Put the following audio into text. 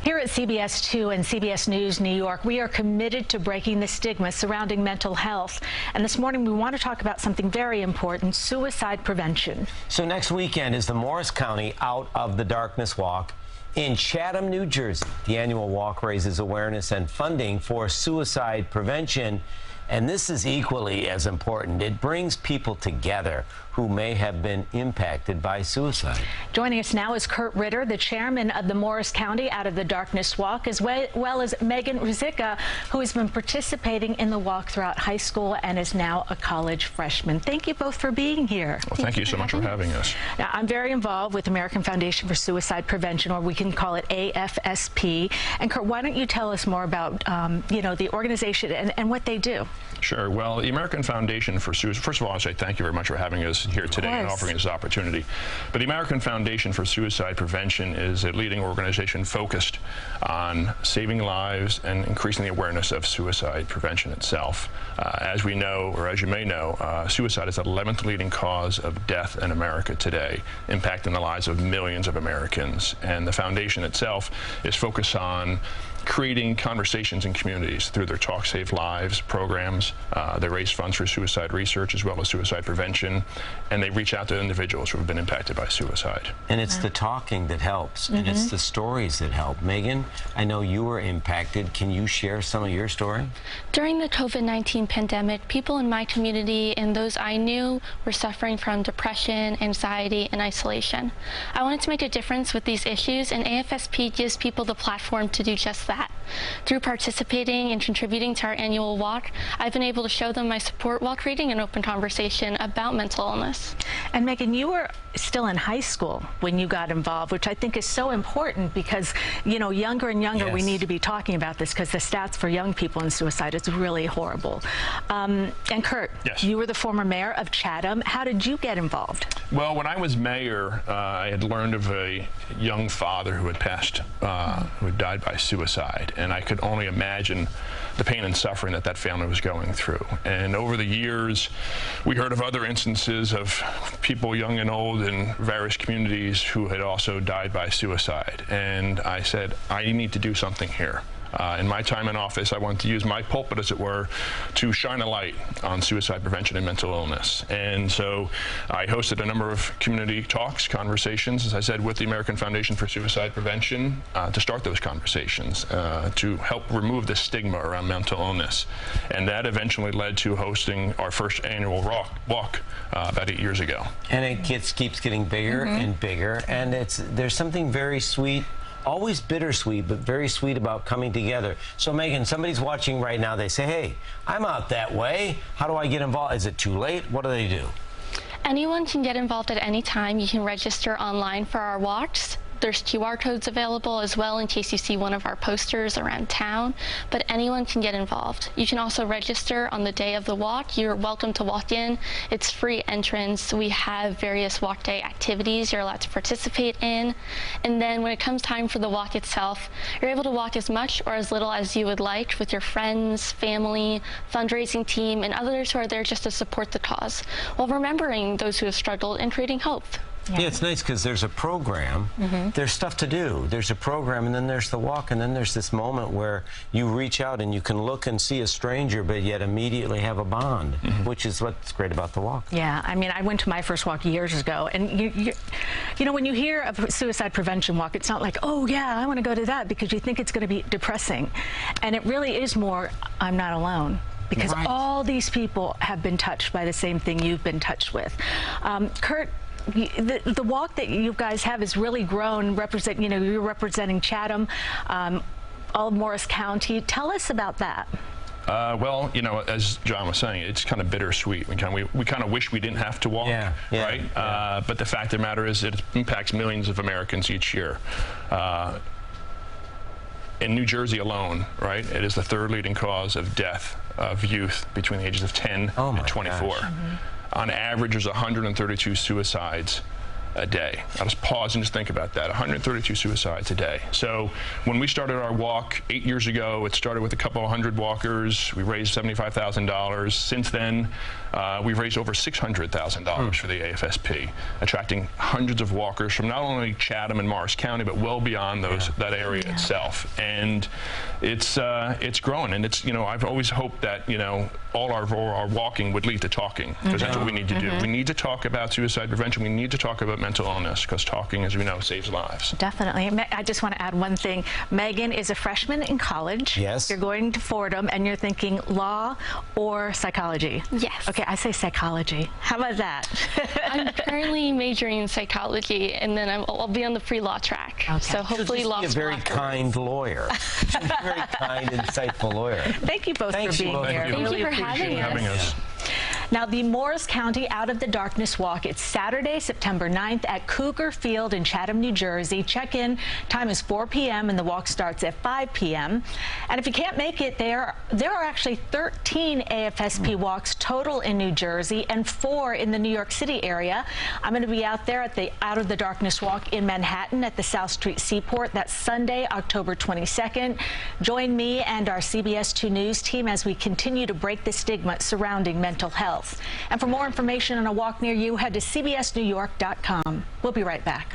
Here at CBS 2 and CBS News New York, we are committed to breaking the stigma surrounding mental health. And this morning, we want to talk about something very important, suicide prevention. So next weekend is the Morris County Out of the Darkness Walk in Chatham, New Jersey. The annual walk raises awareness and funding for suicide prevention. And this is equally as important. It brings people together who may have been impacted by suicide. Joining us now is Kurt Ritter, the chairman of the Morris County Out of the Darkness Walk, as well as Megan Ruzicka, who has been participating in the walk throughout high school and is now a college freshman. Thank you both for being here. Well, thank you so much for having us. Now, I'm very involved with American Foundation for Suicide Prevention, or we can call it AFSP. And Kurt, why don't you tell us more about, the organization and what they do? Sure. Well, the American Foundation for Suicide, first of all, I'll say thank you very much for having us here today and offering us this opportunity. But the American Foundation for Suicide Prevention is a leading organization focused on saving lives and increasing the awareness of suicide prevention itself. As we know, or as you may know, suicide is the 11th leading cause of death in America today, impacting the lives of millions of Americans. And the foundation itself is focused on creating conversations in communities through their Talk Save Lives programs. They raise funds for suicide research as well as suicide prevention, and they reach out to individuals who have been impacted by suicide. And it's the talking that helps, and it's the stories that help. Megan, I know you were impacted. Can you share some of your story? During the COVID-19 pandemic, people in my community and those I knew were suffering from depression, anxiety, and isolation. I wanted to make a difference with these issues, and AFSP gives people the platform to do just that. Through participating and contributing to our annual walk, I've been able to show them my support while creating an open conversation about mental illness. And Megan, you were still in high school when you got involved, which I think is so important because, younger and younger, we need to be talking about this because the stats for young people in suicide is really horrible. And Kurt, you were the former mayor of Chatham. How did you get involved? Well, when I was mayor, I had learned of a young father who had passed, who had died by suicide, and I could only imagine the pain and suffering that that family was going through. And over the years, we heard of other instances of people, young and old, in various communities who had also died by suicide. And I said, I need to do something here. In my time in office, I wanted to use my pulpit, as it were, to shine a light on suicide prevention and mental illness. And so I hosted a number of community talks, conversations, as I said, with the American Foundation for Suicide Prevention to start those conversations, to help remove the stigma around mental illness. And that eventually led to hosting our first annual walk about 8 years ago. And it keeps getting bigger and bigger, and there's something very sweet, always bittersweet, but very sweet about coming together. So Megan, somebody's watching right now, they say, hey, I'm out that way. How do I get involved? Is it too late? What do they do? Anyone can get involved at any time. You can register online for our walks. There's QR codes available as well in case you see one of our posters around town, but anyone can get involved. You can also register on the day of the walk. You're welcome to walk in. It's free entrance. We have various walk day activities you're allowed to participate in. And then when it comes time for the walk itself, you're able to walk as much or as little as you would like with your friends, family, fundraising team, and others who are there just to support the cause, while remembering those who have struggled and creating hope. Yeah, it's nice because there's a program, there's stuff to do, there's a program, and then there's the walk, and then there's this moment where you reach out and you can look and see a stranger, but yet immediately have a bond, which is what's great about the walk. Yeah, I mean, I went to my first walk years ago, and you know, when you hear of a suicide prevention walk, it's not like, oh yeah, I want to go to that, because you think it's going to be depressing. And it really is more, I'm not alone. Because all these people have been touched by the same thing you've been touched with. Kurt, the walk that you guys have has really grown. You're representing Chatham, all of Morris County. Tell us about that. Well, as John was saying, it's kind of bittersweet. We kind of wish we didn't have to walk, right? But the fact of the matter is it impacts millions of Americans each year. In New Jersey alone, right, it is the third leading cause of death of youth between the ages of 10 and 24. On average, there's 132 suicides a day. I'll just pause and just think about that. 132 suicides a day. So when we started our walk 8 years ago, it started with a couple of hundred walkers. We raised $75,000. Since then, we've raised over $600,000 for the AFSP, attracting hundreds of walkers from not only Chatham and Morris County, but well beyond that area itself. And it's growing. And it's, I've always hoped that, all our walking would lead to talking, because that's what we need to do. We need to talk about suicide prevention. We need to talk about mental illness, because talking, as we know, saves lives. Definitely. I just want to add one thing. Megan is a freshman in college. Yes. You're going to Fordham, and you're thinking law or psychology. Yes. Okay, I say psychology. How about that? I'm currently majoring in psychology, and then I'll be on the pre-law track. Okay. So hopefully law She's a very kind lawyer. She's a very kind, insightful lawyer. Thank you both for being here. Thank you for Really having us. Now, the Morris County Out of the Darkness Walk, it's Saturday, September 9th at Cougar Field in Chatham, New Jersey. Check-in time is 4 p.m. and the walk starts at 5 p.m. And if you can't make it there are actually 13 AFSP walks total in New Jersey and 4 in the New York City area. I'm going to be out there at the Out of the Darkness Walk in Manhattan at the South Street Seaport. That's Sunday, October 22nd. Join me and our CBS 2 News team as we continue to break the stigma surrounding mental health. And for more information on a walk near you, head to cbsnewyork.com. We'll be right back.